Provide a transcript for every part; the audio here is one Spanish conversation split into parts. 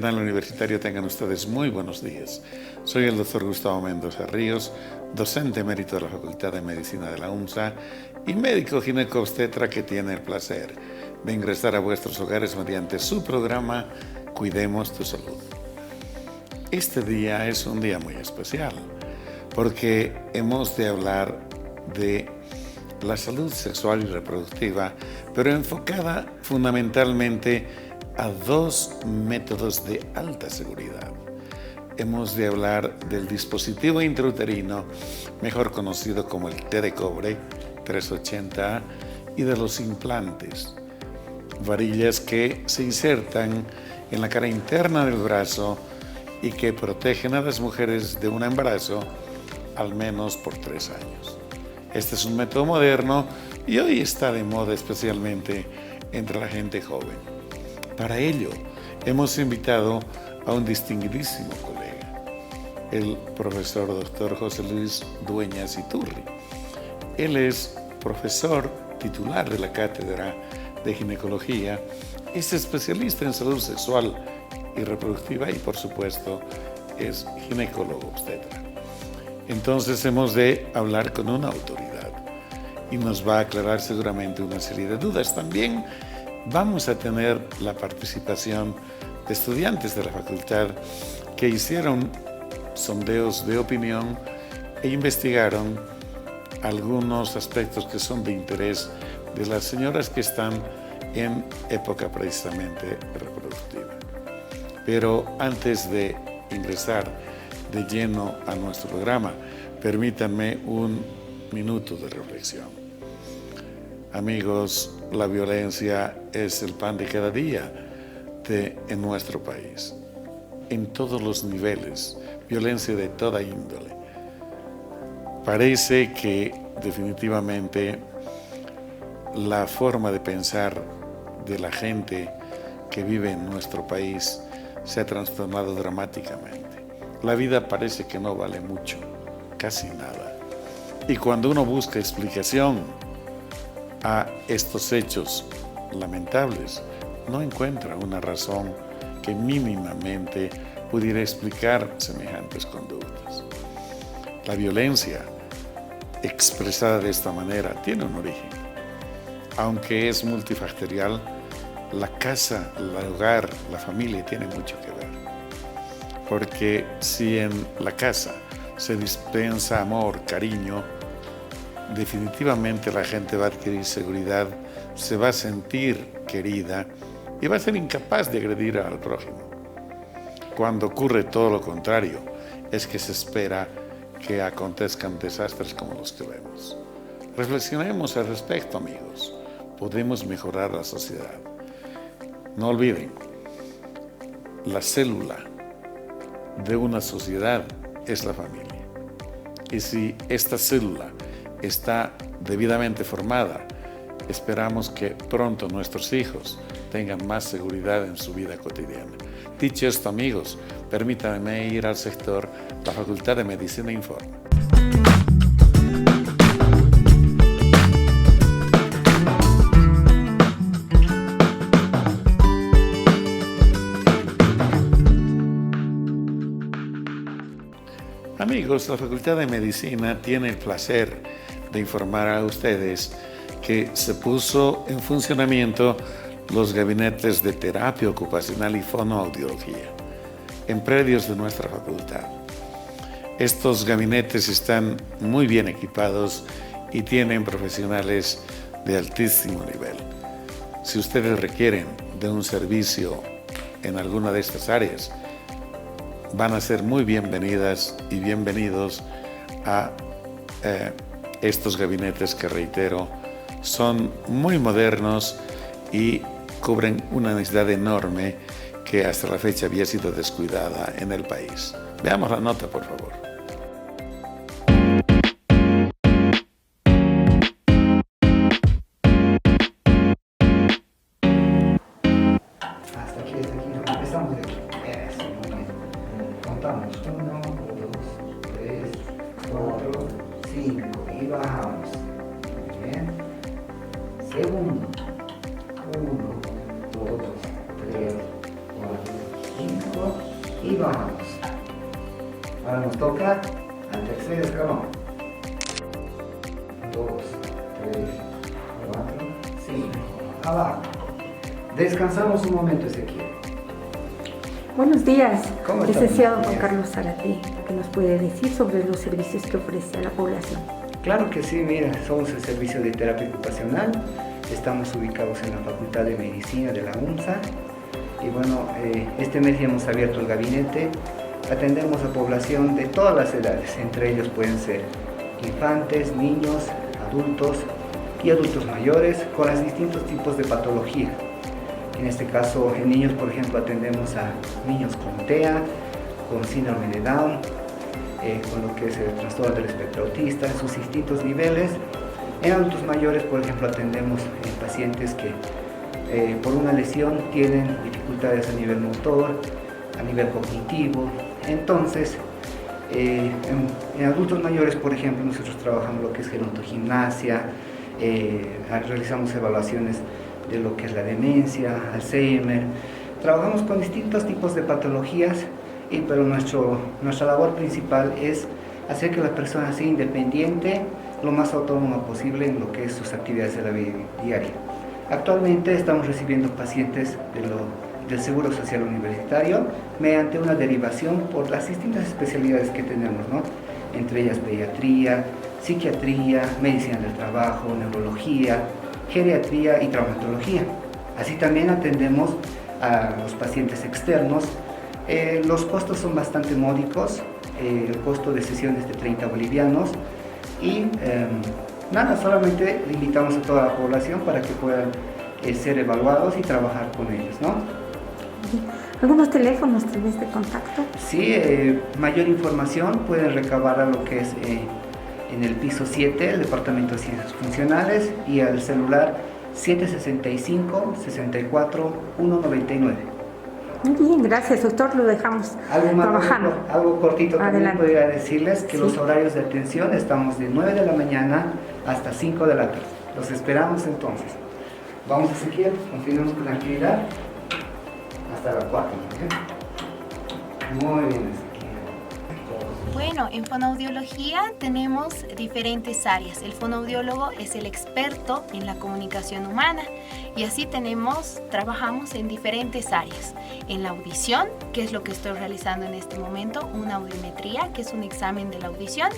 Canal Universitario, tengan ustedes muy buenos días. Soy el doctor Gustavo Mendoza Ríos, docente emérito de la Facultad de Medicina de la UNSA y médico ginecobstetra que tiene el placer de ingresar a vuestros hogares mediante su programa Cuidemos tu Salud. Este día es un día muy especial porque hemos de hablar de la salud sexual y reproductiva, pero enfocada fundamentalmente a dos métodos de alta seguridad. Hemos de hablar del dispositivo intrauterino, mejor conocido como el T de cobre 380A, y de los implantes, varillas que se insertan en la cara interna del brazo y que protegen a las mujeres de un embarazo al menos por 3 años. Este es un método moderno y hoy está de moda especialmente entre la gente joven. Para ello, hemos invitado a un distinguidísimo colega, el profesor Dr. José Luis Dueñas Iturri. Él es profesor titular de la Cátedra de Ginecología, es especialista en salud sexual y reproductiva y, por supuesto, es ginecólogo obstetra. Entonces hemos de hablar con una autoridad y nos va a aclarar seguramente una serie de dudas. También vamos a tener la participación de estudiantes de la facultad que hicieron sondeos de opinión e investigaron algunos aspectos que son de interés de las señoras que están en época precisamente reproductiva. Pero antes de ingresar de lleno a nuestro programa, permítanme un minuto de reflexión. Amigos, la violencia es el pan de cada día en nuestro país, en todos los niveles, violencia de toda índole. Parece que definitivamente la forma de pensar de la gente que vive en nuestro país se ha transformado dramáticamente. La vida parece que no vale mucho, casi nada. Y cuando uno busca explicación a estos hechos lamentables, no encuentra una razón que mínimamente pudiera explicar semejantes conductas. La violencia, expresada de esta manera, tiene un origen. Aunque es multifactorial, la casa, el hogar, la familia tiene mucho que ver. Porque si en la casa se dispensa amor, cariño, definitivamente la gente va a adquirir seguridad, se va a sentir querida y va a ser incapaz de agredir al prójimo. Cuando ocurre todo lo contrario, es que se espera que acontezcan desastres como los que vemos. Reflexionemos al respecto, amigos. Podemos mejorar la sociedad. No olviden, la célula de una sociedad es la familia. Y si esta célula está debidamente formada, esperamos que pronto nuestros hijos tengan más seguridad en su vida cotidiana. Dicho esto, amigos, permítanme ir al sector La Facultad de Medicina Informa. Amigos, la Facultad de Medicina tiene el placer de informar a ustedes que se puso en funcionamiento los gabinetes de terapia ocupacional y fonoaudiología en predios de nuestra facultad. Estos gabinetes están muy bien equipados y tienen profesionales de altísimo nivel. Si ustedes requieren de un servicio en alguna de estas áreas, van a ser muy bienvenidas y bienvenidos a estos gabinetes que, reitero, son muy modernos y cubren una necesidad enorme que hasta la fecha había sido descuidada en el país. Veamos la nota, por favor. Hasta aquí, empezamos de aquí. Eso, muy bien. Contamos 1, 2, 3, 4, 5 y bajamos. Muy bien. Segundo. 1, 2, 3, 4, 5 y bajamos. Ahora nos toca al tercer escalón. 2, 3, 4, 5. Abajo. Descansamos un momento, Ezequiel. Buenos días, ¿Cómo está? licenciado Buenos Juan días. Carlos Zárate, ¿qué nos puede decir sobre los servicios que ofrece a la población? Claro que sí, mira, somos el servicio de terapia ocupacional, estamos ubicados en la Facultad de Medicina de la UNSA y bueno, este mes ya hemos abierto el gabinete, atendemos a población de todas las edades, entre ellos pueden ser infantes, niños, adultos y adultos mayores con los distintos tipos de patología. En este caso, en niños, por ejemplo, atendemos a niños con TEA, con síndrome de Down, con lo que es el trastorno del espectro autista en sus distintos niveles. En adultos mayores, por ejemplo, atendemos pacientes que por una lesión tienen dificultades a nivel motor, a nivel cognitivo. Entonces, en adultos mayores, por ejemplo, nosotros trabajamos lo que es gerontogimnasia, realizamos evaluaciones de lo que es la demencia, Alzheimer. Trabajamos con distintos tipos de patologías, pero nuestra labor principal es hacer que la persona sea independiente, lo más autónoma posible en lo que es sus actividades de la vida diaria. Actualmente estamos recibiendo pacientes del Seguro Social Universitario mediante una derivación por las distintas especialidades que tenemos, ¿no? Entre ellas pediatría, psiquiatría, medicina del trabajo, neurología, geriatría y traumatología. Así también atendemos a los pacientes externos. Los costos son bastante módicos, el costo de sesiones de 30 bolivianos y nada, solamente invitamos a toda la población para que puedan ser evaluados y trabajar con ellos, ¿no? ¿Algunos teléfonos tal vez de contacto? Sí, mayor información pueden recabar a lo que es en el piso 7, el Departamento de Ciencias Funcionales, y al celular 765-64-199. Muy bien, gracias doctor, lo dejamos trabajando. Algo cortito también Adelante. podría decirles que Sí. los horarios de atención estamos de 9 de la mañana hasta 5 de la tarde. Los esperamos entonces. Vamos a seguir, continuamos con la actividad hasta las 4. ¿Ok? Muy bien, Ezequiel. Bueno, en fonoaudiología tenemos diferentes áreas. El fonoaudiólogo es el experto en la comunicación humana y así trabajamos en diferentes áreas. En la audición, que es lo que estoy realizando en este momento, una audiometría, que es un examen de la audición.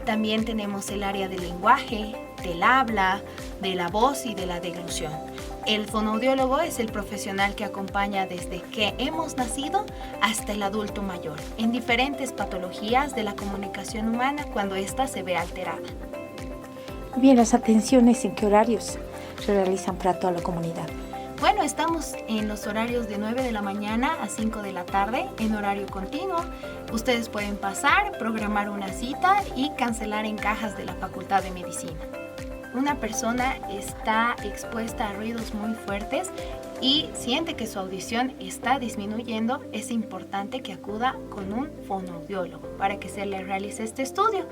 También tenemos el área del lenguaje, del habla, de la voz y de la deglución. El fonoaudiólogo es el profesional que acompaña desde que hemos nacido hasta el adulto mayor, en diferentes patologías de la comunicación humana cuando ésta se ve alterada. Bien, las atenciones, ¿en qué horarios se realizan para toda la comunidad? Bueno, estamos en los horarios de 9 de la mañana a 5 de la tarde en horario continuo. Ustedes pueden pasar, programar una cita y cancelar en cajas de la Facultad de Medicina. Una persona está expuesta a ruidos muy fuertes y siente que su audición está disminuyendo, es importante que acuda con un fonoaudiólogo para que se le realice este estudio.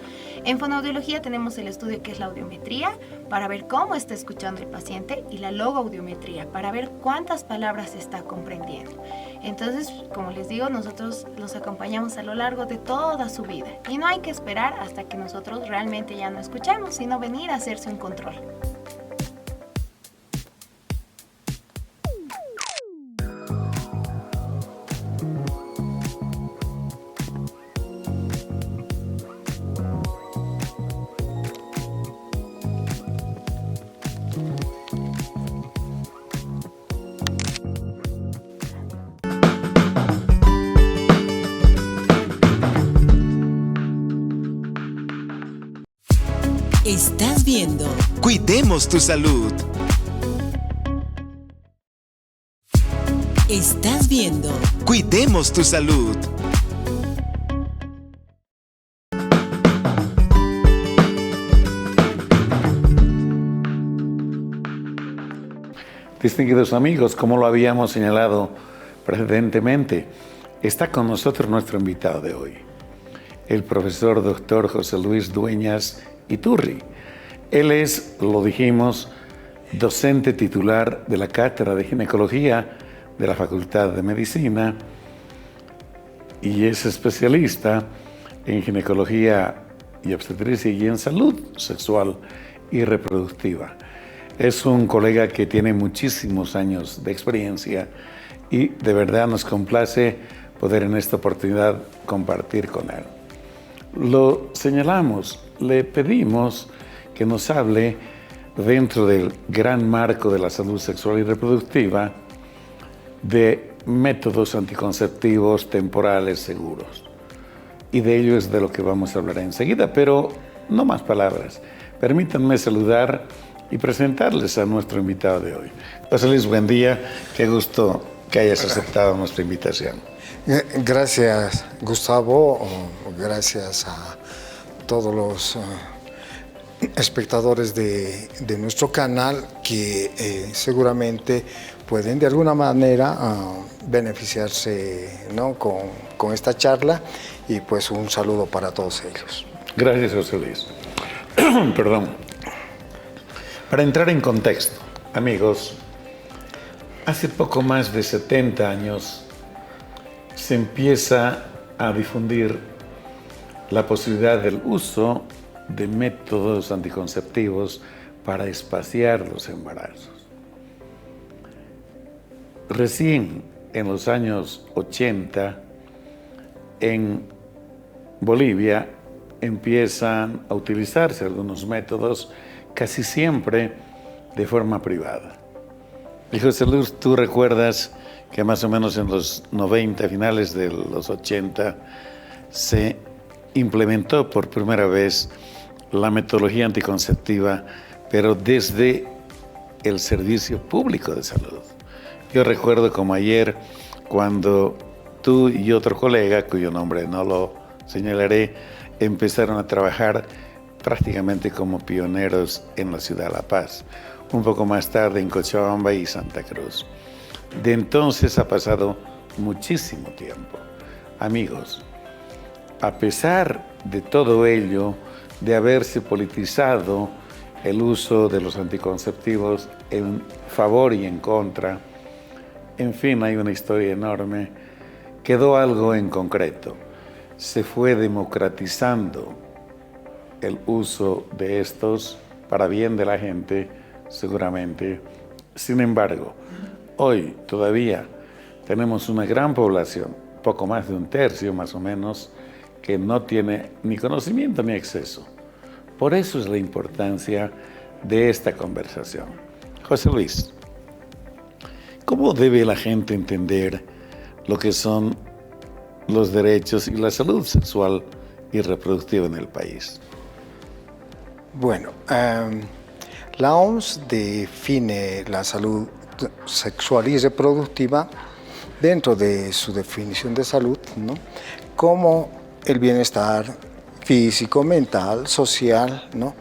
En fonoaudiología tenemos el estudio que es la audiometría para ver cómo está escuchando el paciente y la logoaudiometría para ver cuántas palabras está comprendiendo. Entonces, como les digo, nosotros los acompañamos a lo largo de toda su vida y no hay que esperar hasta que nosotros realmente ya no escuchemos, sino venir a hacerse un control. Estás viendo Cuidemos tu Salud. Estás viendo Cuidemos tu Salud. Distinguidos amigos, como lo habíamos señalado precedentemente, está con nosotros nuestro invitado de hoy, el profesor Dr. José Luis Dueñas Iturri. Él es, lo dijimos, docente titular de la Cátedra de Ginecología de la Facultad de Medicina, y es especialista en ginecología y obstetricia y en salud sexual y reproductiva. Es un colega que tiene muchísimos años de experiencia y de verdad nos complace poder en esta oportunidad compartir con él. Lo señalamos, le pedimos que nos hable dentro del gran marco de la salud sexual y reproductiva de métodos anticonceptivos temporales seguros. Y de ello es de lo que vamos a hablar enseguida, pero no más palabras. Permítanme saludar y presentarles a nuestro invitado de hoy. José Luis, buen día. Qué gusto que hayas aceptado nuestra invitación. Gracias, Gustavo. Gracias a todos los espectadores de nuestro canal que seguramente pueden de alguna manera beneficiarse, ¿no?, con esta charla, y pues un saludo para todos ellos. Gracias, José Luis. Perdón. Para entrar en contexto, amigos, hace poco más de 70 años se empieza a difundir la posibilidad del uso de métodos anticonceptivos para espaciar los embarazos. Recién en los años 80, en Bolivia empiezan a utilizarse algunos métodos, casi siempre de forma privada. Y José Luis, tú recuerdas que más o menos en los 90, finales de los 80, se implementó por primera vez la metodología anticonceptiva, pero desde el servicio público de salud. Yo recuerdo como ayer cuando tú y otro colega, cuyo nombre no lo señalaré, empezaron a trabajar prácticamente como pioneros en la ciudad de La Paz. Un poco más tarde en Cochabamba y Santa Cruz. De entonces ha pasado muchísimo tiempo. Amigos, a pesar de todo ello, de haberse politizado el uso de los anticonceptivos en favor y en contra, en fin, hay una historia enorme, quedó algo en concreto. Se fue democratizando el uso de estos para bien de la gente, seguramente. Sin embargo, hoy todavía tenemos una gran población, poco más de un tercio más o menos, que no tiene ni conocimiento ni acceso. Por eso es la importancia de esta conversación. José Luis, ¿cómo debe la gente entender lo que son los derechos y la salud sexual y reproductiva en el país? Bueno, la OMS define la salud sexual y reproductiva dentro de su definición de salud, ¿no?, como el bienestar físico, mental, social, ¿no?,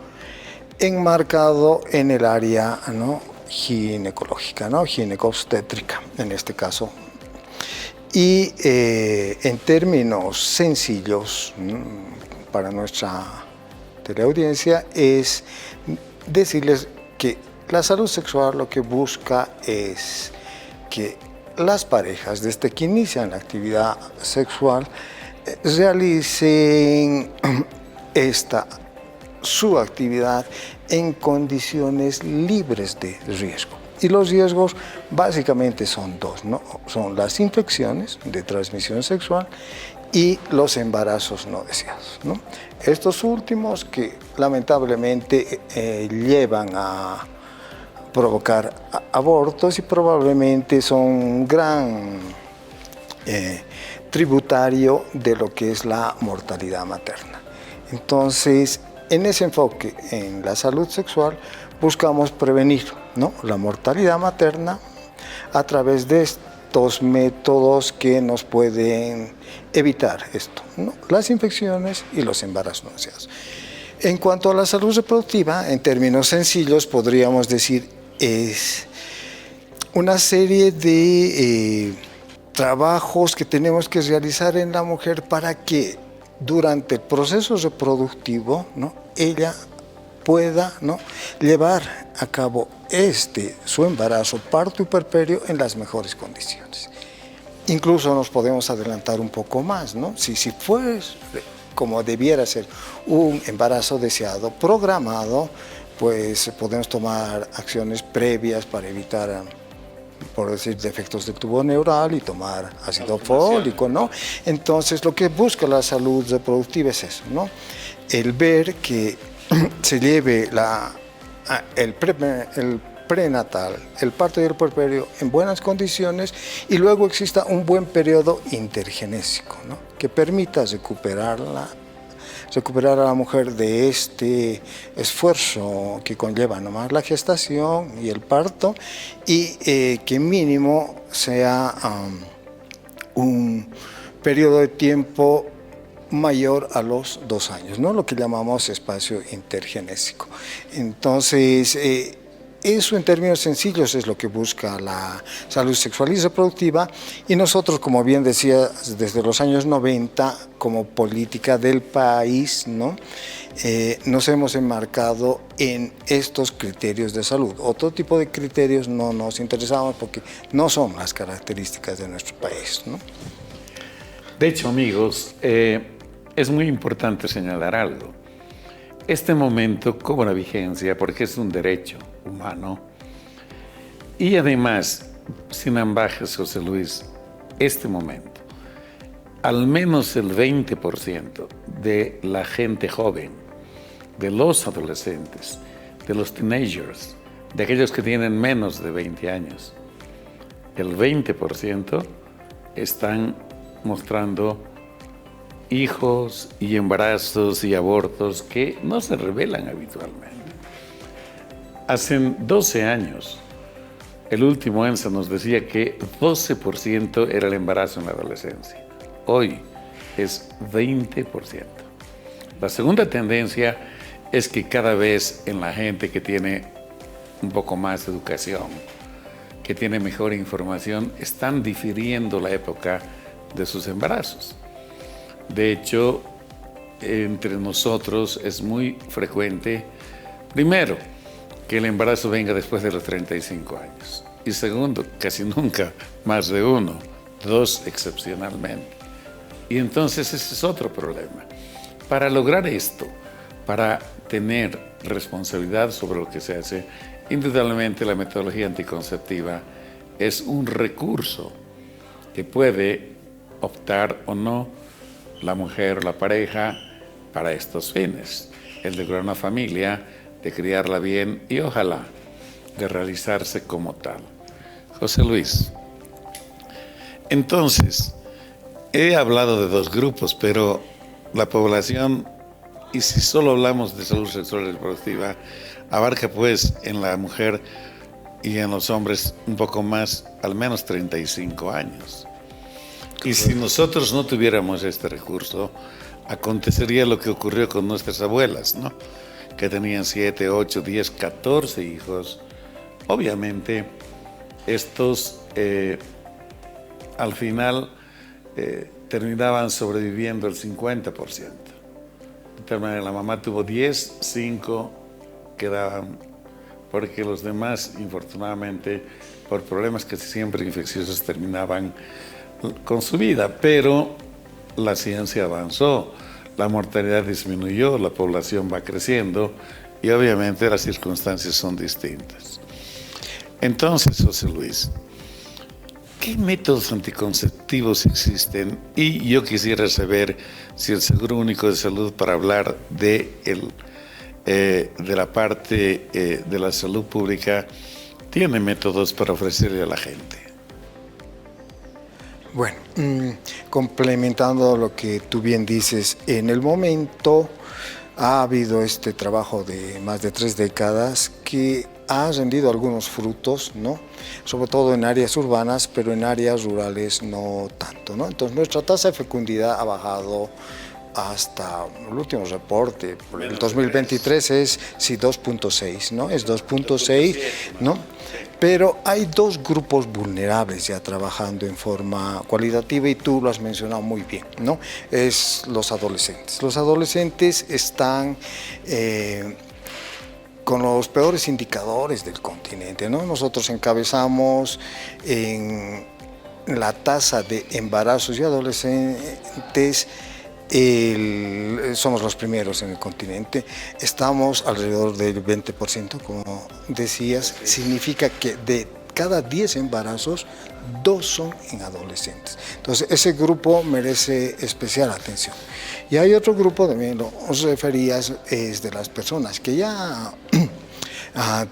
enmarcado en el área, ¿no?, ginecológica, ¿no?, ginecobstétrica en este caso. Y en términos sencillos, para nuestra teleaudiencia, es decirles que la salud sexual lo que busca es que las parejas, desde que inician la actividad sexual, realicen su actividad en condiciones libres de riesgo. Y los riesgos básicamente son dos, ¿no? Son las infecciones de transmisión sexual y los embarazos no deseados, ¿no? Estos últimos que lamentablemente llevan a provocar abortos y probablemente son un gran tributario de lo que es la mortalidad materna. Entonces, en ese enfoque, en la salud sexual, buscamos prevenir, ¿no?, la mortalidad materna a través de estos métodos que nos pueden evitar esto, ¿no?, las infecciones y los embarazos no deseados. En cuanto a la salud reproductiva, en términos sencillos, podríamos decir, es una serie de trabajos que tenemos que realizar en la mujer para que durante el proceso reproductivo, ¿no?, ella pueda, ¿no?, llevar a cabo su embarazo, parto y puerperio en las mejores condiciones. incluso nos podemos adelantar un poco más, ¿no? Si fue como debiera ser un embarazo deseado, programado, pues podemos tomar acciones previas para evitar, por decir, defectos del tubo neural y tomar ácido fólico, ¿no? Entonces, lo que busca la salud reproductiva es eso, ¿no? El ver que se lleve el prenatal, el parto y el puerperio en buenas condiciones y luego exista un buen periodo intergenésico, ¿no? Que permita recuperar a la mujer de este esfuerzo que conlleva nomás la gestación y el parto y que mínimo sea un periodo de tiempo mayor a los 2 años, ¿no? Lo que llamamos espacio intergenésico. Entonces, eso en términos sencillos es lo que busca la salud sexual y reproductiva y nosotros, como bien decía, desde los años 90, como política del país, ¿no? Nos hemos enmarcado en estos criterios de salud. Otro tipo de criterios no nos interesaban porque no son las características de nuestro país, ¿no? De hecho, amigos, es muy importante señalar algo. Este momento cobra vigencia porque es un derecho humano. Y además, sin ambajes, José Luis, este momento, al menos el 20% de la gente joven, de los adolescentes, de los teenagers, de aquellos que tienen menos de 20 años, el 20% están mostrando hijos y embarazos y abortos que no se revelan habitualmente. Hace 12 años, el último ENSA nos decía que 12% era el embarazo en la adolescencia. Hoy es 20%. La segunda tendencia es que cada vez en la gente que tiene un poco más de educación, que tiene mejor información, están difiriendo la época de sus embarazos. De hecho, entre nosotros es muy frecuente, primero, que el embarazo venga después de los 35 años. Y segundo, casi nunca más de 1, 2 excepcionalmente. Y entonces ese es otro problema. Para lograr esto, para tener responsabilidad sobre lo que se hace, indudablemente la metodología anticonceptiva es un recurso que puede optar o no la mujer o la pareja para estos fines, el de crear una familia, de criarla bien y ojalá de realizarse como tal. José Luis, entonces, he hablado de 2 grupos, pero la población, y si solo hablamos de salud sexual y reproductiva, abarca pues en la mujer y en los hombres un poco más, al menos 35 años. Y si nosotros no tuviéramos este recurso, acontecería lo que ocurrió con nuestras abuelas, ¿no? Que tenían 7, 8, 10, 14 hijos. Obviamente, estos al final terminaban sobreviviendo el 50%. La mamá tuvo 10, 5 quedaban, porque los demás, infortunadamente, por problemas que siempre infecciosos, terminaban con su vida, pero la ciencia avanzó, la mortalidad disminuyó, la población va creciendo y obviamente las circunstancias son distintas. Entonces, José Luis, ¿qué métodos anticonceptivos existen? Y yo quisiera saber si el Seguro Único de Salud, para hablar de la parte de la salud pública, tiene métodos para ofrecerle a la gente. Bueno, complementando lo que tú bien dices, en el momento ha habido este trabajo de más de 3 décadas que ha rendido algunos frutos, ¿no? Sobre todo en áreas urbanas, pero en áreas rurales no tanto, ¿no? Entonces nuestra tasa de fecundidad ha bajado hasta el último reporte, por el 2023 es 2.6, ¿no? Es 2.6, ¿no? Pero hay 2 grupos vulnerables ya trabajando en forma cualitativa y tú lo has mencionado muy bien, ¿no? Es los adolescentes. Los adolescentes están con los peores indicadores del continente, ¿no? Nosotros encabezamos en la tasa de embarazos y adolescentes, somos los primeros en el continente, estamos alrededor del 20%, como decías, significa que de cada 10 embarazos, 2 son en adolescentes. Entonces, ese grupo merece especial atención. Y hay otro grupo, también lo referías, es de las personas que ya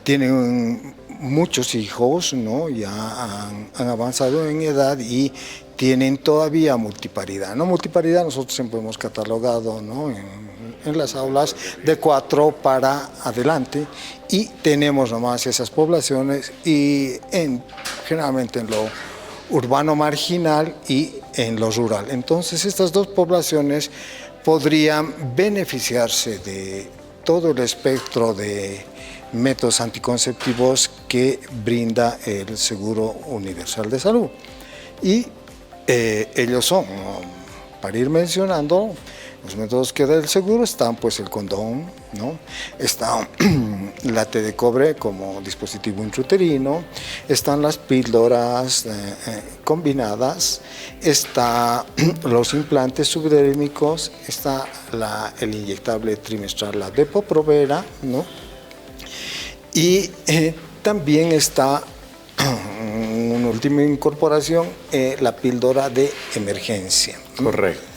tienen muchos hijos, ¿no? Ya han avanzado en edad y tienen todavía multiparidad. No multiparidad nosotros siempre hemos catalogado, ¿no? en las aulas de 4 para adelante, y tenemos nomás esas poblaciones y generalmente en lo urbano marginal y en lo rural. Entonces estas dos poblaciones podrían beneficiarse de todo el espectro de métodos anticonceptivos que brinda el Seguro Universal de Salud. Y ellos son, para ir mencionando, los métodos que da el seguro están pues el condón, ¿no? Está la T de cobre como dispositivo intrauterino, están las píldoras combinadas, está los implantes subdérmicos, está el inyectable trimestral, la Depo-Provera, ¿no? Y también está una última incorporación, la píldora de emergencia. Correcto.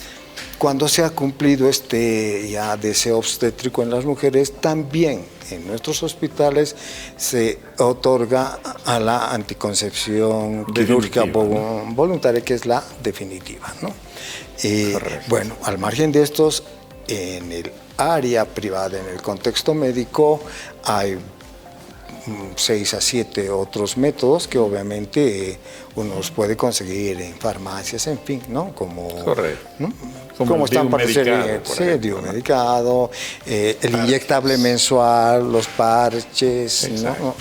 Cuando se ha cumplido este ya deseo obstétrico en las mujeres, también en nuestros hospitales se otorga a la anticoncepción quirúrgica voluntaria, que es la definitiva, ¿no? Bueno, al margen de estos, en el área privada, en el contexto médico, hay 6 a 7 otros métodos que obviamente uno los puede conseguir en farmacias, en fin, ¿no? Correcto. ¿no? Como están para ser medicado, el inyectable mensual, los parches, ¿no?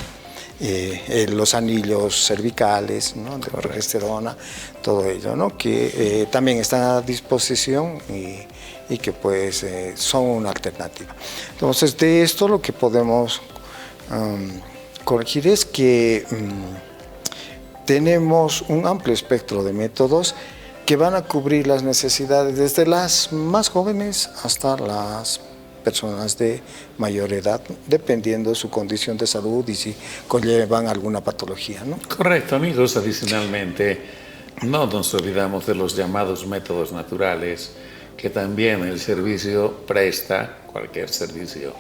Los anillos cervicales, ¿no? De progesterona, todo ello, ¿no? Que también están a disposición y que pues son una alternativa. Entonces, de esto lo que podemos corregir es que tenemos un amplio espectro de métodos que van a cubrir las necesidades desde las más jóvenes hasta las personas de mayor edad, dependiendo de su condición de salud y si conllevan alguna patología, ¿no? Correcto, amigos. Adicionalmente, no nos olvidamos de los llamados métodos naturales que también el servicio presta, cualquier servicio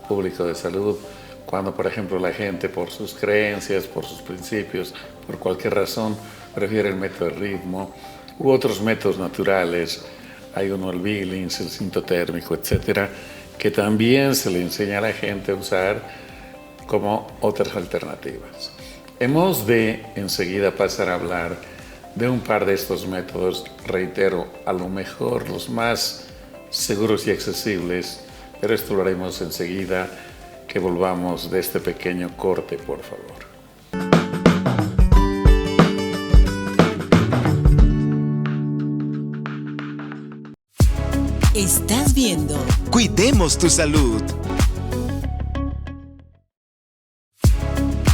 público de salud, cuando, por ejemplo, la gente, por sus creencias, por sus principios, por cualquier razón, prefiere el método de ritmo u otros métodos naturales. Hay uno, el Billings, el sintotérmico, etcétera, que también se le enseña a la gente a usar como otras alternativas. Hemos de enseguida pasar a hablar de un par de estos métodos, reitero, a lo mejor los más seguros y accesibles, pero esto lo haremos enseguida que volvamos de este pequeño corte, por favor. Estás viendo Cuidemos tu Salud.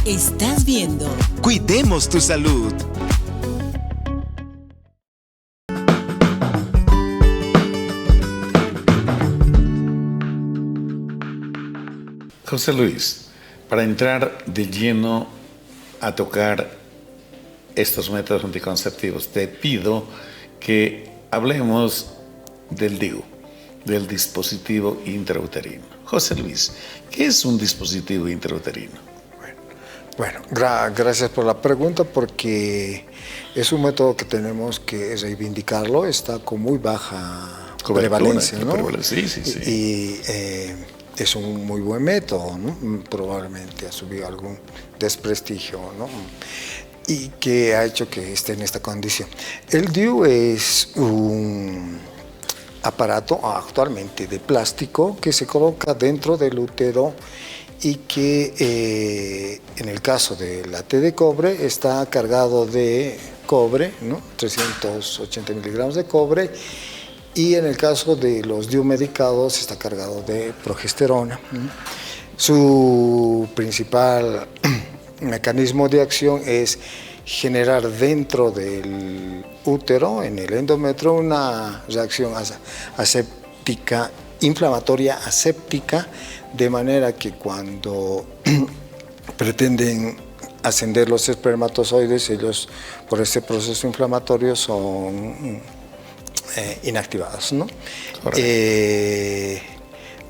Estás viendo Cuidemos tu Salud. José Luis, para entrar de lleno a tocar estos métodos anticonceptivos, te pido que hablemos del DIU, del dispositivo intrauterino. José Luis, ¿qué es un dispositivo intrauterino? Bueno, gracias por la pregunta, porque es un método que tenemos que reivindicarlo, está con muy baja prevalencia, ¿no? Sí. Y es un muy buen método, ¿no? Probablemente ha subido algún desprestigio, ¿no? Y que ha hecho que esté en esta condición. El DIU es un aparato actualmente de plástico que se coloca dentro del útero y que en el caso de la T de cobre está cargado de cobre, ¿no? 380 miligramos de cobre, y en el caso de los DIU medicados está cargado de progesterona. Su principal mecanismo de acción es generar dentro del útero, en el endometrio, una reacción aséptica, inflamatoria aséptica, de manera que cuando pretenden ascender los espermatozoides, ellos por este proceso inflamatorio son inactivados, ¿no?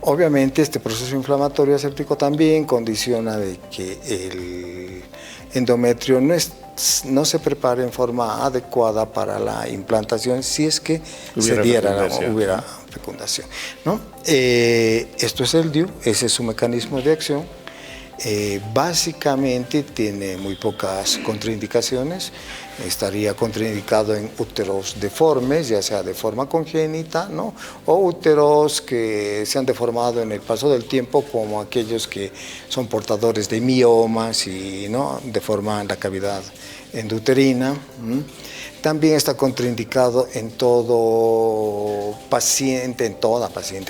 Obviamente este proceso inflamatorio aséptico también condiciona de que el endometrio no se prepare en forma adecuada para la implantación si es que hubiera fecundación, ¿no? Esto es el DIU, ese es su mecanismo de acción. Básicamente tiene muy pocas contraindicaciones. Estaría contraindicado en úteros deformes, ya sea de forma congénita, ¿no? O úteros que se han deformado en el paso del tiempo, como aquellos que son portadores de miomas y, ¿no?, deforman la cavidad endouterina. También está contraindicado en toda paciente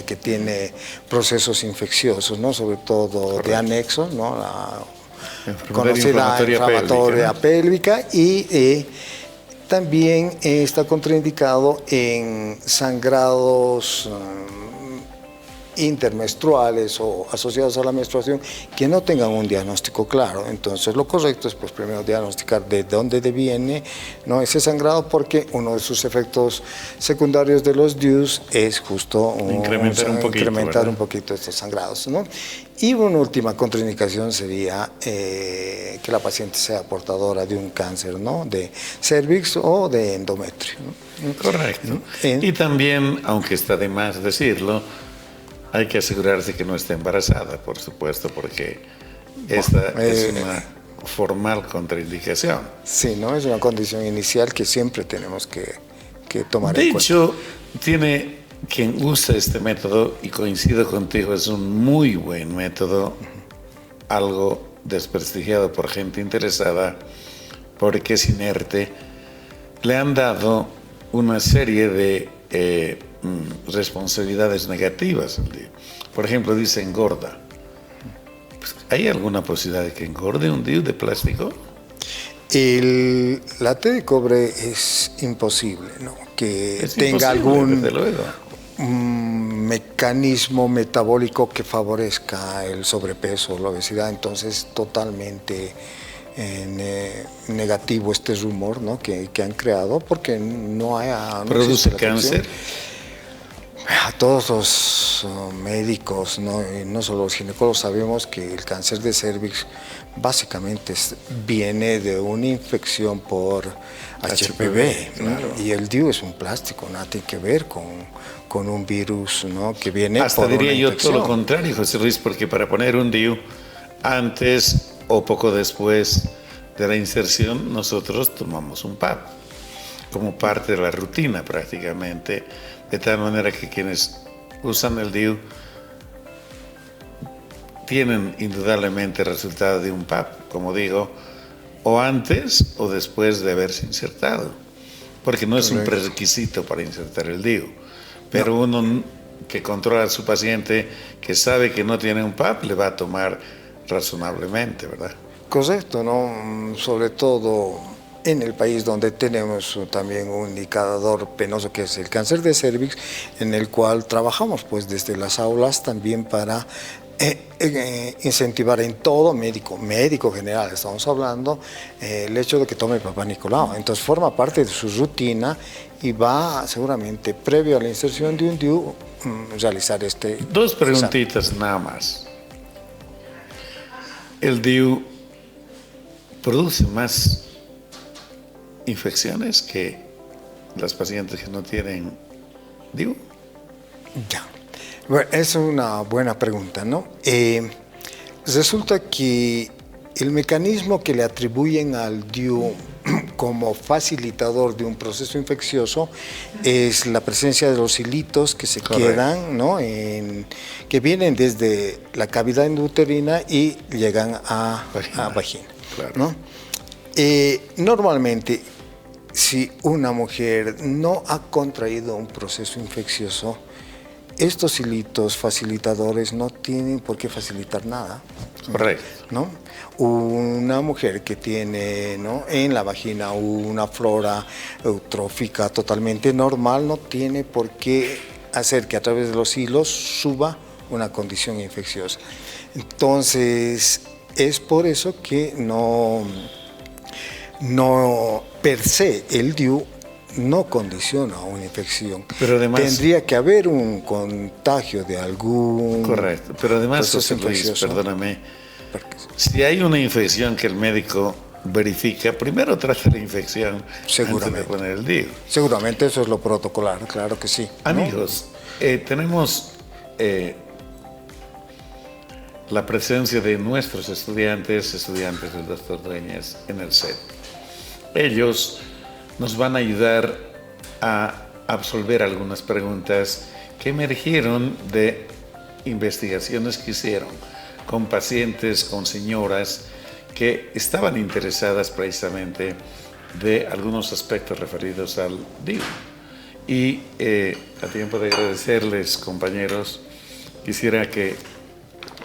que tiene procesos infecciosos, ¿no?, sobre todo de anexo, ¿no?, la conocida inflamatoria pélvica, y también está contraindicado en sangrados intermenstruales o asociados a la menstruación que no tengan un diagnóstico claro. Entonces lo correcto es pues primero diagnosticar de dónde deviene, ¿no?, ese sangrado, porque uno de sus efectos secundarios de los DIUs es justo incrementar un poquito estos sangrados, ¿no? Y una última contraindicación sería que la paciente sea portadora de un cáncer, ¿no?, de cervix o de endometrio, ¿no? Correcto. Y también, aunque está de más decirlo, hay que asegurarse que no esté embarazada, por supuesto, porque esta es una formal contraindicación. Sí, ¿no? Es una condición inicial que siempre tenemos que tomar en cuenta. De hecho, tiene quien usa este método, y coincido contigo, es un muy buen método, algo desprestigiado por gente interesada, porque es inerte. Le han dado una serie de responsabilidades negativas. Por ejemplo, dice engorda. Pues, ¿hay alguna posibilidad de que engorde un DIU de plástico? La T de cobre es imposible, ¿no?, que tenga algún mecanismo metabólico que favorezca el sobrepeso o la obesidad. Entonces, totalmente negativo este rumor, ¿no?, que han creado, porque no ¿Produce cáncer? A todos los médicos, ¿no?, y no solo los ginecólogos, sabemos que el cáncer de cervix básicamente viene de una infección por HPV, claro. Y el DIU es un plástico, nada tiene que ver con un virus, ¿no?, que viene hasta por una diría yo infección. todo lo contrario, José Luis, porque para poner un DIU antes o poco después de la inserción, nosotros tomamos un PAP como parte de la rutina prácticamente, de tal manera que quienes usan el DIU tienen indudablemente el resultado de un PAP, como digo, o antes o después de haberse insertado, porque no es un prerequisito para insertar el DIU, pero uno que controla a su paciente, que sabe que no tiene un PAP, le va a tomar razonablemente, ¿verdad? Correcto, ¿no? Sobre todo en el país donde tenemos también un indicador penoso que es el cáncer de cervix, en el cual trabajamos pues desde las aulas también para incentivar en todo médico general, estamos hablando, el hecho de que tome el Papá Nicolau. Entonces forma parte de su rutina y va seguramente previo a la inserción de un DIU realizar este Dos preguntitas nada más. ¿El DIU produce más infecciones que las pacientes que no tienen DIU? Ya. Bueno, es una buena pregunta, ¿no? Resulta que el mecanismo que le atribuyen al DIU como facilitador de un proceso infeccioso es la presencia de los hilitos que se quedan, ¿no?, que vienen desde la cavidad endouterina y llegan a vagina, claro. ¿no? Normalmente, si una mujer no ha contraído un proceso infeccioso, estos hilitos facilitadores no tienen por qué facilitar nada. Correcto. ¿No? Una mujer que tiene, ¿no?, en la vagina una flora eutrófica totalmente normal no tiene por qué hacer que a través de los hilos suba una condición infecciosa. Entonces, es por eso que no per se el DIU no condiciona una infección. Pero además, tendría que haber un contagio de algún... Correcto, pero además, José Luis, perdóname, si hay una infección que el médico verifica, primero trata la infección antes de poner el DIU. Seguramente eso es lo protocolar, claro que sí. Amigos, tenemos la presencia de nuestros estudiantes del Dr. Dueñas en el set. Ellos nos van a ayudar a absolver algunas preguntas que emergieron de investigaciones que hicieron con pacientes, con señoras que estaban interesadas precisamente de algunos aspectos referidos al DIU. Y a tiempo de agradecerles, compañeros, quisiera que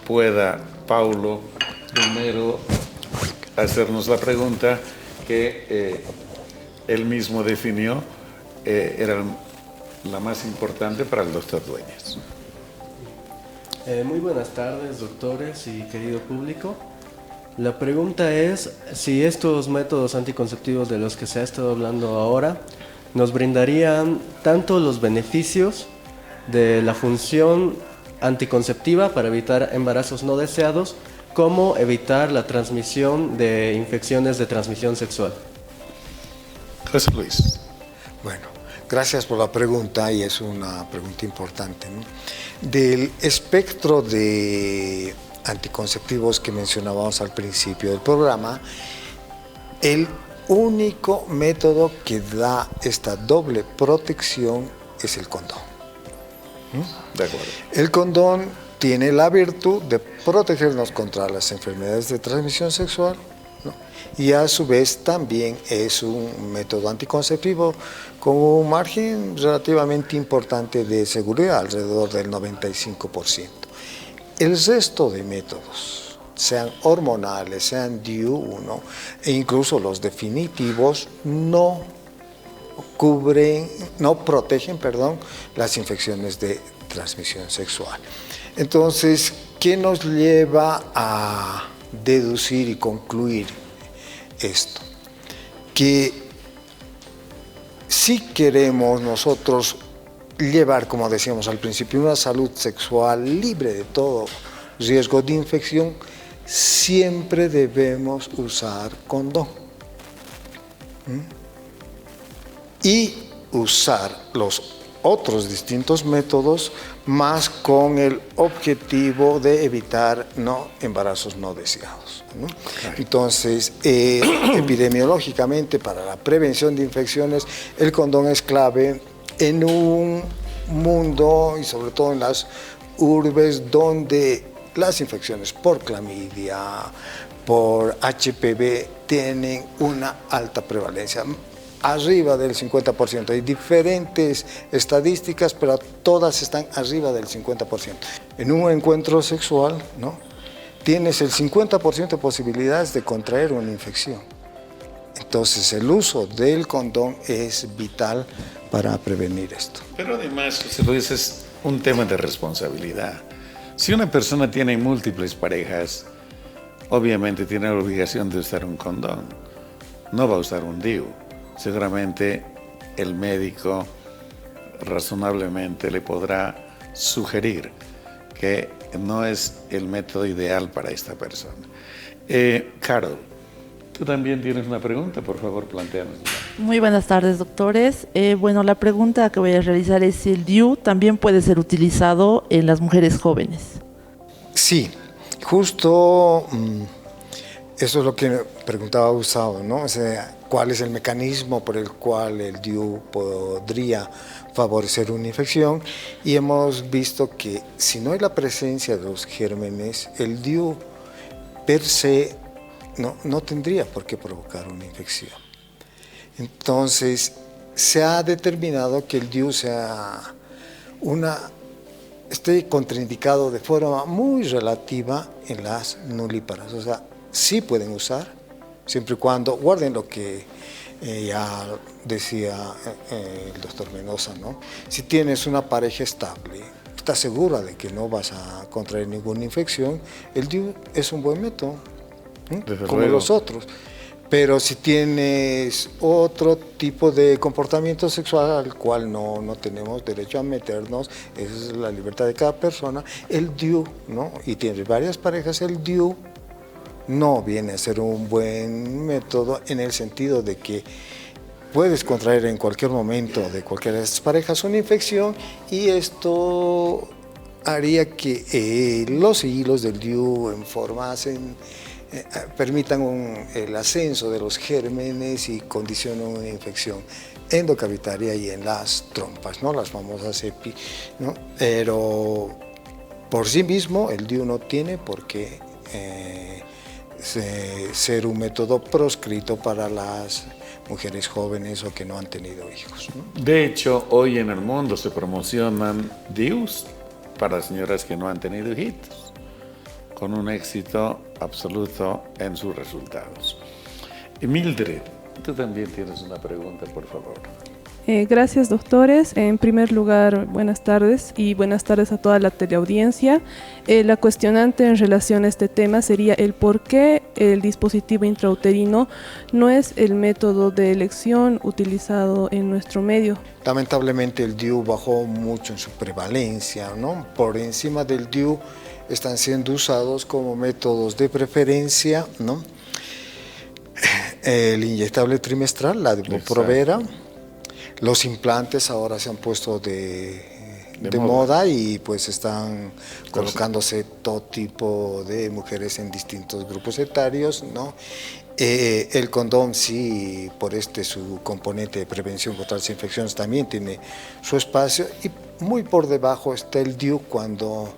pueda Paulo primero hacernos la pregunta que él mismo definió era la más importante para el doctor Dueñas. Muy buenas tardes, doctores y querido público. La pregunta es si estos métodos anticonceptivos de los que se ha estado hablando ahora nos brindarían tanto los beneficios de la función anticonceptiva para evitar embarazos no deseados como evitar la transmisión de infecciones de transmisión sexual. José Luis. Bueno, gracias por la pregunta y es una pregunta importante, ¿no? Del espectro de anticonceptivos que mencionábamos al principio del programa, el único método que da esta doble protección es el condón. De acuerdo. El condón tiene la virtud de protegernos contra las enfermedades de transmisión sexual, ¿no? Y a su vez también es un método anticonceptivo con un margen relativamente importante de seguridad, alrededor del 95%. El resto de métodos, sean hormonales, sean DIU, ¿no?, e incluso los definitivos, no protegen, las infecciones de transmisión sexual. Entonces, ¿qué nos lleva a deducir y concluir esto? Que si queremos nosotros llevar, como decíamos al principio, una salud sexual libre de todo riesgo de infección, siempre debemos usar condón. Y usar los otros distintos métodos más con el objetivo de evitar embarazos no deseados, ¿no? Entonces, epidemiológicamente, para la prevención de infecciones, el condón es clave en un mundo y sobre todo en las urbes donde las infecciones por clamidia, por HPV tienen una alta prevalencia, arriba del 50%. Hay diferentes estadísticas, pero todas están arriba del 50%. En un encuentro sexual, ¿no?, tienes el 50% de posibilidades de contraer una infección. Entonces, el uso del condón es vital para prevenir esto. Pero además, José Luis, es un tema de responsabilidad. Si una persona tiene múltiples parejas, obviamente tiene la obligación de usar un condón. No va a usar un DIU. Seguramente el médico razonablemente le podrá sugerir que no es el método ideal para esta persona. Carol, tú también tienes una pregunta, por favor, plantéanos. Muy buenas tardes, doctores. Bueno, la pregunta que voy a realizar es si el DIU también puede ser utilizado en las mujeres jóvenes. Sí, justo eso es lo que preguntaba Gustavo, ¿no? O sea, ¿cuál es el mecanismo por el cual el DIU podría favorecer una infección? Y hemos visto que si no hay la presencia de los gérmenes, el DIU per se no tendría por qué provocar una infección. Entonces, se ha determinado que el DIU sea una esté contraindicado de forma muy relativa en las nulíparas. O sea, sí pueden usar, siempre y cuando guarden lo que ya decía el doctor Mendoza, ¿no? Si tienes una pareja estable, estás segura de que no vas a contraer ninguna infección, el DIU es un buen método, como los otros. Pero si tienes otro tipo de comportamiento sexual al cual no tenemos derecho a meternos, esa es la libertad de cada persona, el DIU, ¿no? Y tienes varias parejas, el DIU no viene a ser un buen método en el sentido de que puedes contraer en cualquier momento de cualquiera de estas parejas una infección y esto haría que los hilos del DIU permitan el ascenso de los gérmenes y condicionen una infección endocavitaria y en las trompas, ¿no? Las famosas EPI, ¿no? Pero por sí mismo el DIU no tiene por qué ser un método proscrito para las mujeres jóvenes o que no han tenido hijos, ¿no? De hecho, hoy en el mundo se promocionan DIUs para señoras que no han tenido hijitos, con un éxito absoluto en sus resultados. Y Mildred, tú también tienes una pregunta, por favor. Gracias, doctores. En primer lugar, buenas tardes y buenas tardes a toda la teleaudiencia. La cuestionante en relación a este tema sería el por qué el dispositivo intrauterino no es el método de elección utilizado en nuestro medio. Lamentablemente el DIU bajó mucho en su prevalencia, ¿no? Por encima del DIU están siendo usados como métodos de preferencia, ¿no? El inyectable trimestral, la Depo-Provera. Los implantes ahora se han puesto de moda y pues están colocándose todo tipo de mujeres en distintos grupos etarios, ¿no? El condón sí, por su componente de prevención contra las infecciones también tiene su espacio y muy por debajo está el DIU cuando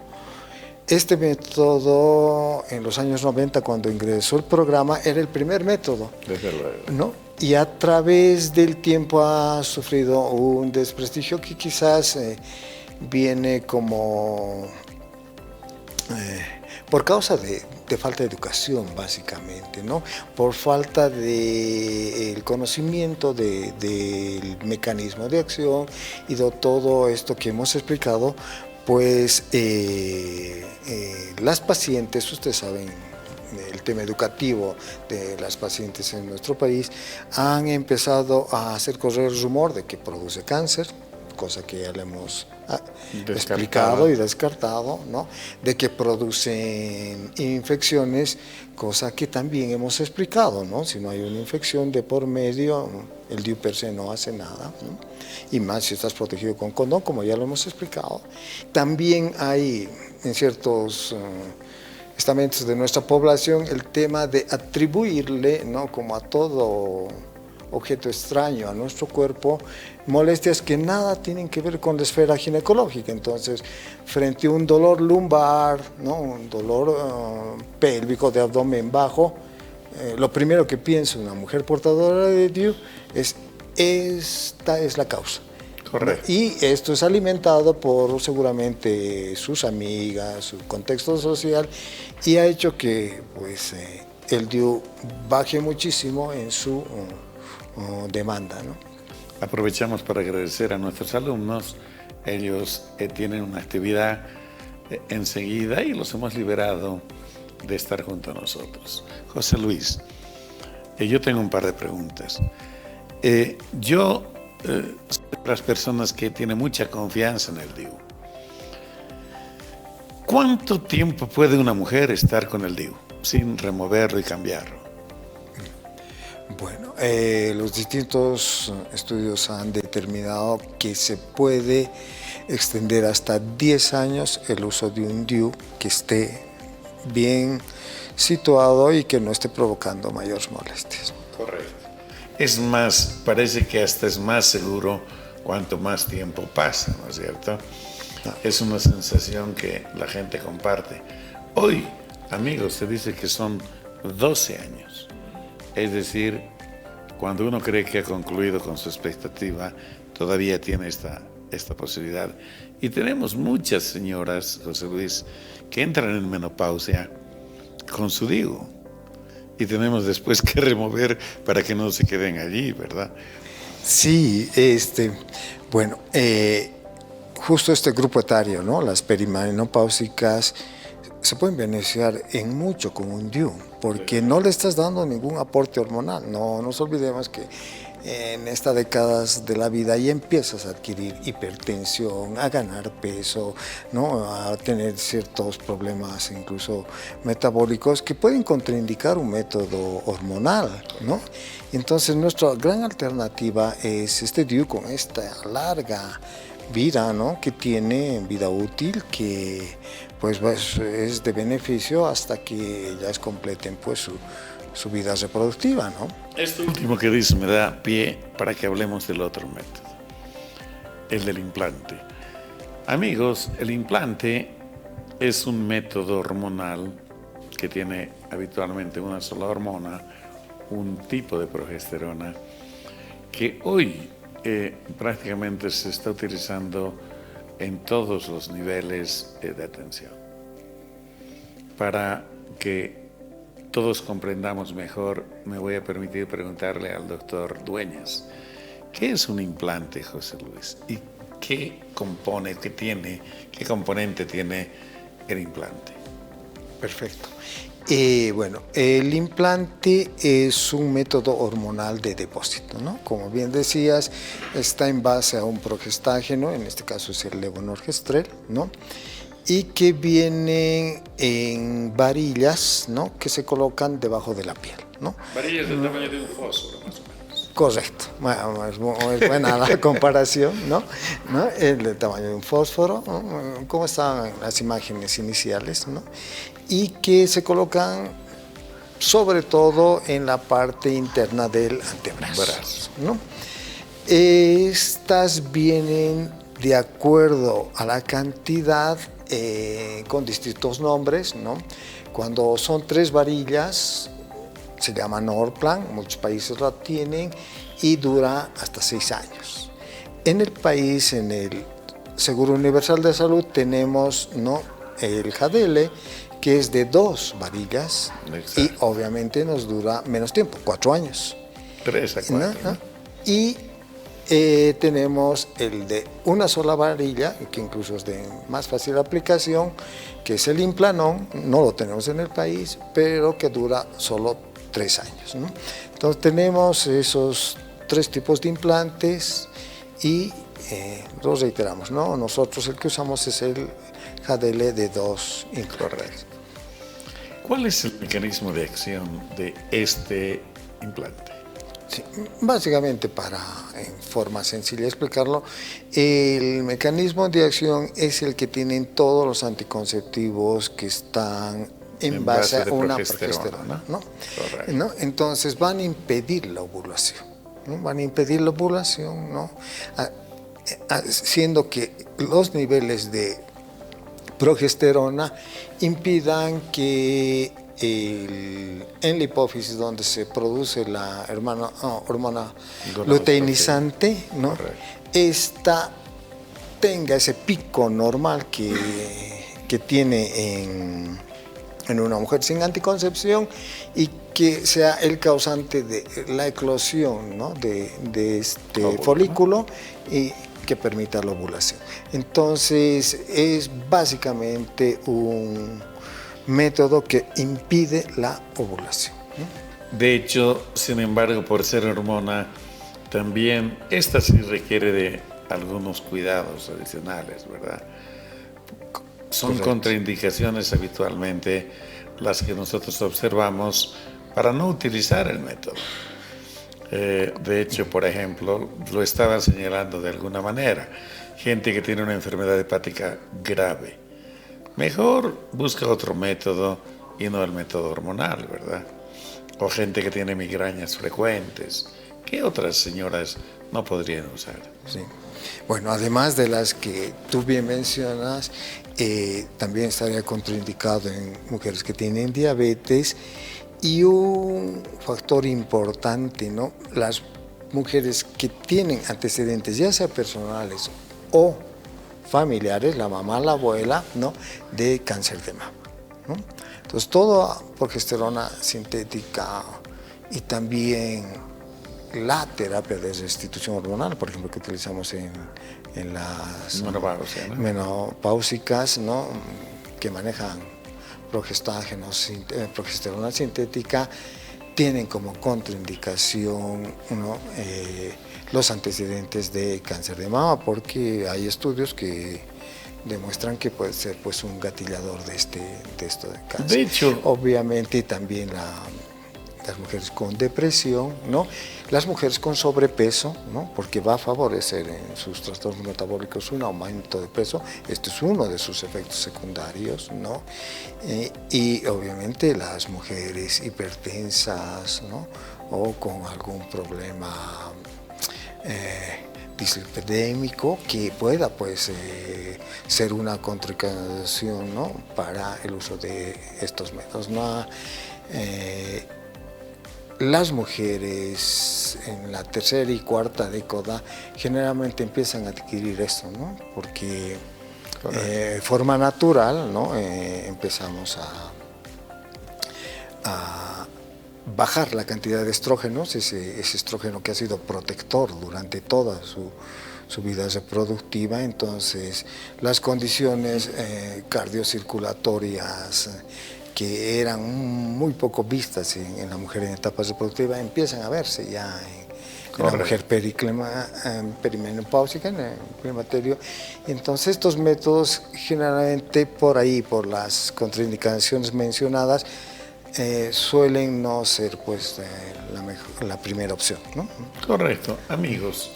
este método en los años 90 cuando ingresó el programa era el primer método, Desde luego, ¿no? Y a través del tiempo ha sufrido un desprestigio que quizás viene como por causa de falta de educación, básicamente, ¿no? Por falta de el conocimiento del mecanismo de acción y de todo esto que hemos explicado, pues las pacientes, ustedes saben, el tema educativo de las pacientes en nuestro país, han empezado a hacer correr el rumor de que produce cáncer, cosa que ya le hemos explicado y descartado, ¿no? De que producen infecciones, cosa que también hemos explicado, ¿no? Si no hay una infección de por medio, el DIU per se no hace nada, ¿no? Y más si estás protegido con condón, como ya lo hemos explicado. También hay en ciertos estamentos de nuestra población el tema de atribuirle, ¿no? Como a todo objeto extraño a nuestro cuerpo, molestias que nada tienen que ver con la esfera ginecológica. Entonces, frente a un dolor lumbar, ¿no? Un dolor pélvico de abdomen bajo, lo primero que piensa una mujer portadora de DIU es: esta es la causa. Correcto. Y esto es alimentado por seguramente sus amigas, su contexto social, y ha hecho que pues, el DIU baje muchísimo en su demanda, ¿no? Aprovechamos para agradecer a nuestros alumnos. Ellos tienen una actividad enseguida y los hemos liberado de estar junto a nosotros. José Luis, yo tengo un par de preguntas. Las personas que tienen mucha confianza en el DIU. ¿Cuánto tiempo puede una mujer estar con el DIU sin removerlo y cambiarlo? Bueno, los distintos estudios han determinado que se puede extender hasta 10 años el uso de un DIU que esté bien situado y que no esté provocando mayores molestias. Correcto. Es más, parece que hasta es más seguro cuanto más tiempo pasa, ¿no es cierto? Es una sensación que la gente comparte. Hoy, amigos, se dice que son 12 años. Es decir, cuando uno cree que ha concluido con su expectativa, todavía tiene esta esta posibilidad. Y tenemos muchas señoras, José Luis, que entran en menopausia con su DIU. Y tenemos después que remover para que no se queden allí, ¿verdad? Sí, bueno, justo este grupo etario, ¿no? Las perimenopáusicas se pueden beneficiar en mucho con un DIU, porque no le estás dando ningún aporte hormonal. No nos olvidemos que en estas décadas de la vida ya empiezas a adquirir hipertensión, a ganar peso, ¿no? A tener ciertos problemas incluso metabólicos que pueden contraindicar un método hormonal, ¿no? Entonces nuestra gran alternativa es este DIU con esta larga vida, ¿no? Que tiene vida útil, que pues es de beneficio hasta que ellas completen pues su vida reproductiva, ¿no? Esto último que dice me da pie para que hablemos del otro método, el del implante. Amigos, el implante es un método hormonal que tiene habitualmente una sola hormona, un tipo de progesterona, que hoy prácticamente se está utilizando en todos los niveles de atención. Para que todos comprendamos mejor, me voy a permitir preguntarle al doctor Dueñas, ¿qué es un implante, José Luis? ¿Y qué componente tiene el implante? Perfecto. Bueno, el implante es un método hormonal de depósito, ¿no? Como bien decías, está en base a un progestágeno, en este caso es el levonorgestrel, ¿no? Y que vienen en varillas, ¿no? Que se colocan debajo de la piel, ¿no? Varillas del tamaño de un fósforo, más o menos. Correcto, es buena la comparación, ¿no? El tamaño de un fósforo, ¿no? Como estaban las imágenes iniciales, ¿no? Y que se colocan sobre todo en la parte interna del antebrazo, ¿no? Estas vienen de acuerdo a la cantidad con distintos nombres, ¿no? Cuando son 3 varillas se llama Norplan, muchos países la tienen y dura hasta 6 años. En el país, en el Seguro Universal de Salud, tenemos, ¿no?, el Jadele, que es de 2 varillas. Exacto. Y obviamente nos dura menos tiempo, 4 años. 3 a 4. ¿No? Y tenemos el de una sola varilla, que incluso es de más fácil aplicación, que es el Implanon, no lo tenemos en el país, pero que dura solo 3 años, ¿no? Entonces tenemos esos 3 tipos de implantes y los reiteramos, ¿no? Nosotros el que usamos es el Jadele de 2 implantes. ¿Cuál es el mecanismo de acción de este implante? Sí, básicamente, para en forma sencilla explicarlo, el mecanismo de acción es el que tienen todos los anticonceptivos que están en base a una progesterona, ¿no? ¿No? Entonces van a impedir la ovulación, ¿no? Van a impedir la ovulación, ¿no? Siendo que los niveles de progesterona impidan que en la hipófisis, donde se produce la hormona luteinizante, ¿no?, esta tenga ese pico normal que tiene en una mujer sin anticoncepción y que sea el causante de la eclosión, ¿no?, de este folículo y que permita la ovulación. Entonces es básicamente un método que impide la ovulación, ¿no? De hecho, sin embargo, por ser hormona, también esta sí requiere de algunos cuidados adicionales, ¿verdad? Son Correcto. Contraindicaciones habitualmente las que nosotros observamos para no utilizar el método. De hecho, por ejemplo, lo estaba señalando de alguna manera, gente que tiene una enfermedad hepática grave, mejor busca otro método y no el método hormonal, ¿verdad? O gente que tiene migrañas frecuentes. ¿Qué otras señoras no podrían usar? Sí. Bueno, además de las que tú bien mencionas, también estaría contraindicado en mujeres que tienen diabetes y un factor importante, ¿no?, las mujeres que tienen antecedentes, ya sea personales o familiares, la mamá, la abuela, ¿no?, de cáncer de mama, ¿no? Entonces, todo progesterona sintética y también la terapia de restitución hormonal, por ejemplo, que utilizamos en las menopáusicas, ¿no?, que manejan progesterona sintética, tienen como contraindicación, ¿no?, los antecedentes de cáncer de mama, porque hay estudios que demuestran que puede ser, pues, un gatillador de esto de cáncer. De hecho, obviamente también las mujeres con depresión, ¿no?, las mujeres con sobrepeso, ¿no?, porque va a favorecer en sus trastornos metabólicos un aumento de peso. Este es uno de sus efectos secundarios, ¿no? Y obviamente las mujeres hipertensas, ¿no?, o con algún problema dislipidémico que pueda, pues, ser una contraindicación, ¿no?, para el uso de estos métodos, ¿no? Las mujeres en la tercera y cuarta década generalmente empiezan a adquirir esto, ¿no?, porque de forma natural, ¿no?, empezamos a bajar la cantidad de estrógenos, ese estrógeno que ha sido protector durante toda su vida reproductiva. Entonces, las condiciones cardiocirculatorias que eran muy poco vistas en la mujer en etapa reproductiva empiezan a verse ya en la mujer perimenopáusica, en el climaterio. Entonces, estos métodos generalmente por ahí, por las contraindicaciones mencionadas, suelen no ser, pues, la primera opción, ¿no? Correcto. Amigos,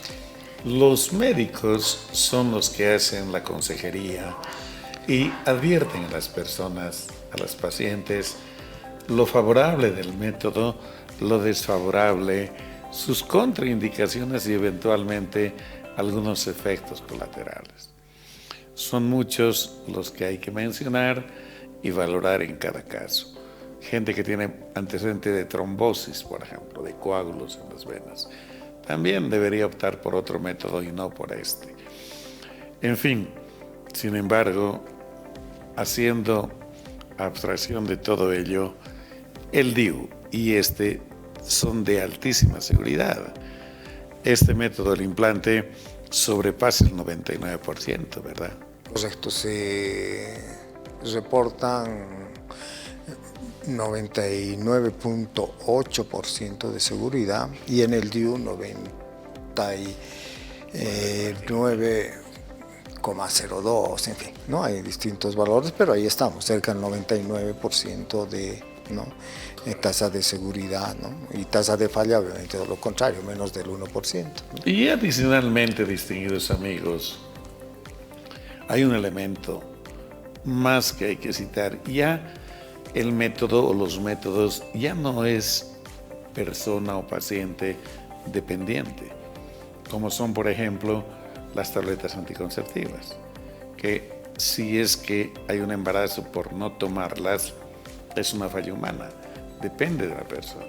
los médicos son los que hacen la consejería y advierten a las personas, a las pacientes, lo favorable del método, lo desfavorable, sus contraindicaciones y eventualmente algunos efectos colaterales. Son muchos los que hay que mencionar y valorar en cada caso. Gente que tiene antecedente de trombosis, por ejemplo, de coágulos en las venas, también debería optar por otro método y no por este. En fin, sin embargo, haciendo abstracción de todo ello, el DIU y este son de altísima seguridad. Este método del implante sobrepasa el 99%, ¿verdad? Correcto, se reportan 99.8% de seguridad y en el DIU 99,02, en fin, ¿no? Hay distintos valores, pero ahí estamos, cerca del 99% de, ¿no?, tasa de seguridad, ¿no? Y tasa de falla, obviamente, todo lo contrario, menos del 1%, ¿no? Y adicionalmente, distinguidos amigos, hay un elemento más que hay que citar. Ya el método o los métodos ya no es persona o paciente dependiente, como son, por ejemplo, las tabletas anticonceptivas, que si es que hay un embarazo por no tomarlas, es una falla humana, depende de la persona.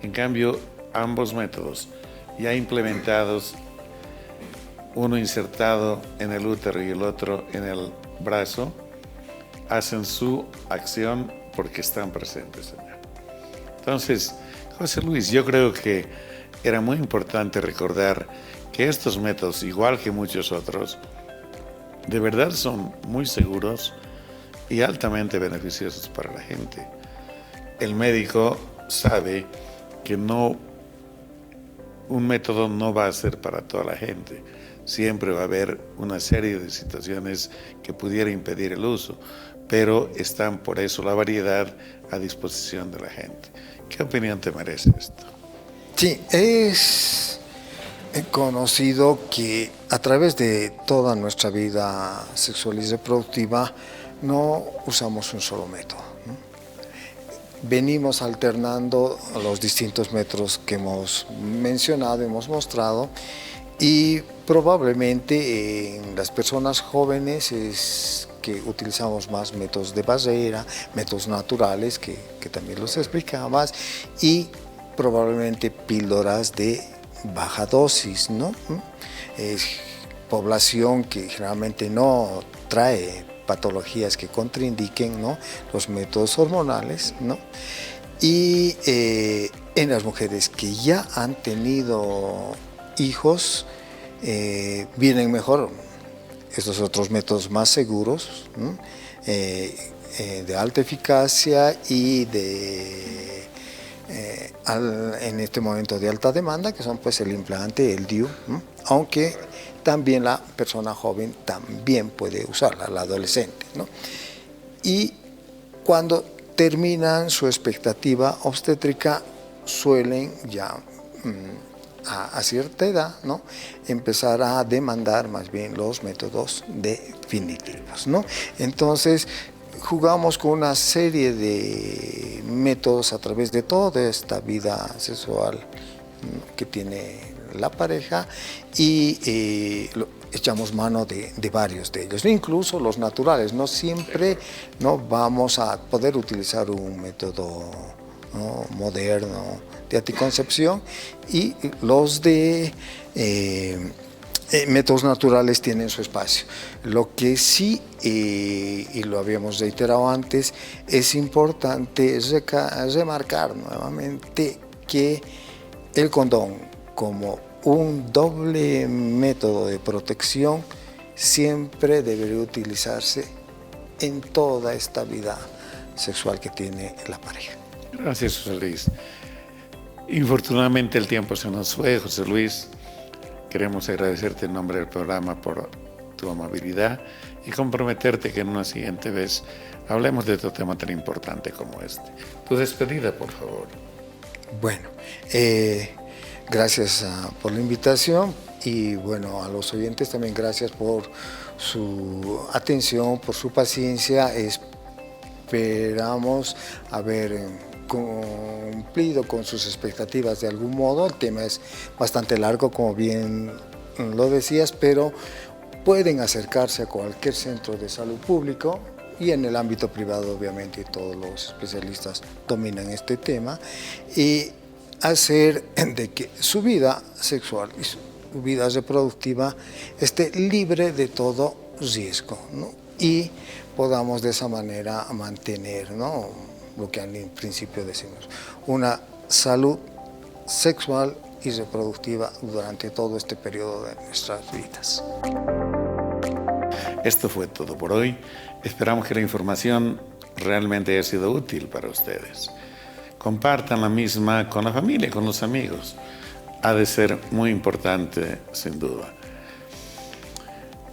En cambio, ambos métodos ya implementados, uno insertado en el útero y el otro en el brazo, hacen su acción porque están presentes allá. Entonces, José Luis, yo creo que era muy importante recordar que estos métodos, igual que muchos otros, de verdad son muy seguros y altamente beneficiosos para la gente. El médico sabe que un método no va a ser para toda la gente. Siempre va a haber una serie de situaciones que pudiera impedir el uso, pero están por eso la variedad a disposición de la gente. ¿Qué opinión te merece esto? Sí, es conocido que a través de toda nuestra vida sexual y reproductiva no usamos un solo método, ¿no? Venimos alternando los distintos métodos que hemos mencionado, hemos mostrado, y probablemente en las personas jóvenes es que utilizamos más métodos de barrera, métodos naturales, que también los explicabas, y probablemente píldoras de baja dosis, ¿no? población que generalmente no trae patologías que contraindiquen, ¿no?, los métodos hormonales, ¿no? Y en las mujeres que ya han tenido hijos, vienen mejor estos otros métodos más seguros, ¿no?, de alta eficacia y en este momento de alta demanda, que son pues el implante, el DIU, ¿no?, aunque también la persona joven también puede usarla, la adolescente, ¿no? Y cuando terminan su expectativa obstétrica, suelen ya a cierta edad, ¿no?, empezar a demandar más bien los métodos definitivos, ¿no? Entonces, jugamos con una serie de métodos a través de toda esta vida sexual, ¿no?, que tiene la pareja, y echamos mano de varios de ellos, incluso los naturales. No siempre no vamos a poder utilizar un método, ¿no?, moderno de anticoncepción, y los de métodos naturales tienen su espacio. Lo que sí, y lo habíamos reiterado antes, es importante remarcar nuevamente que el condón, como un doble método de protección, siempre debería utilizarse en toda esta vida sexual que tiene la pareja. Gracias, José Luis. Infortunadamente el tiempo se nos fue, José Luis. Queremos agradecerte en nombre del programa por tu amabilidad y comprometerte que en una siguiente vez hablemos de otro tema tan importante como este. Tu despedida, por favor. Bueno, gracias por la invitación, y bueno, a los oyentes también gracias por su atención, por su paciencia. Esperamos haber cumplido con sus expectativas de algún modo. El tema es bastante largo, como bien lo decías, pero pueden acercarse a cualquier centro de salud público, y en el ámbito privado obviamente todos los especialistas dominan este tema, y hacer de que su vida sexual y su vida reproductiva esté libre de todo riesgo, ¿no?, y podamos de esa manera mantener, ¿no?, lo que al principio decimos, una salud sexual y reproductiva durante todo este periodo de nuestras vidas. Esto fue todo por hoy. Esperamos que la información realmente haya sido útil para ustedes. Compartan la misma con la familia, con los amigos. Ha de ser muy importante, sin duda.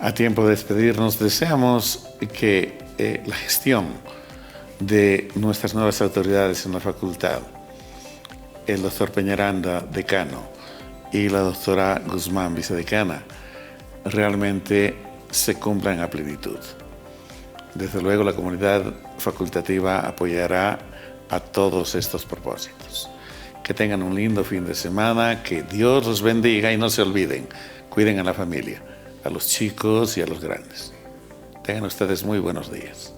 A tiempo de despedirnos, deseamos que la gestión de nuestras nuevas autoridades en la facultad, el doctor Peñaranda, decano, y la doctora Guzmán, vicedecana, realmente se cumplan a plenitud. Desde luego, la comunidad facultativa apoyará a todos estos propósitos. Que tengan un lindo fin de semana, que Dios los bendiga, y no se olviden, cuiden a la familia, a los chicos y a los grandes. Tengan ustedes muy buenos días.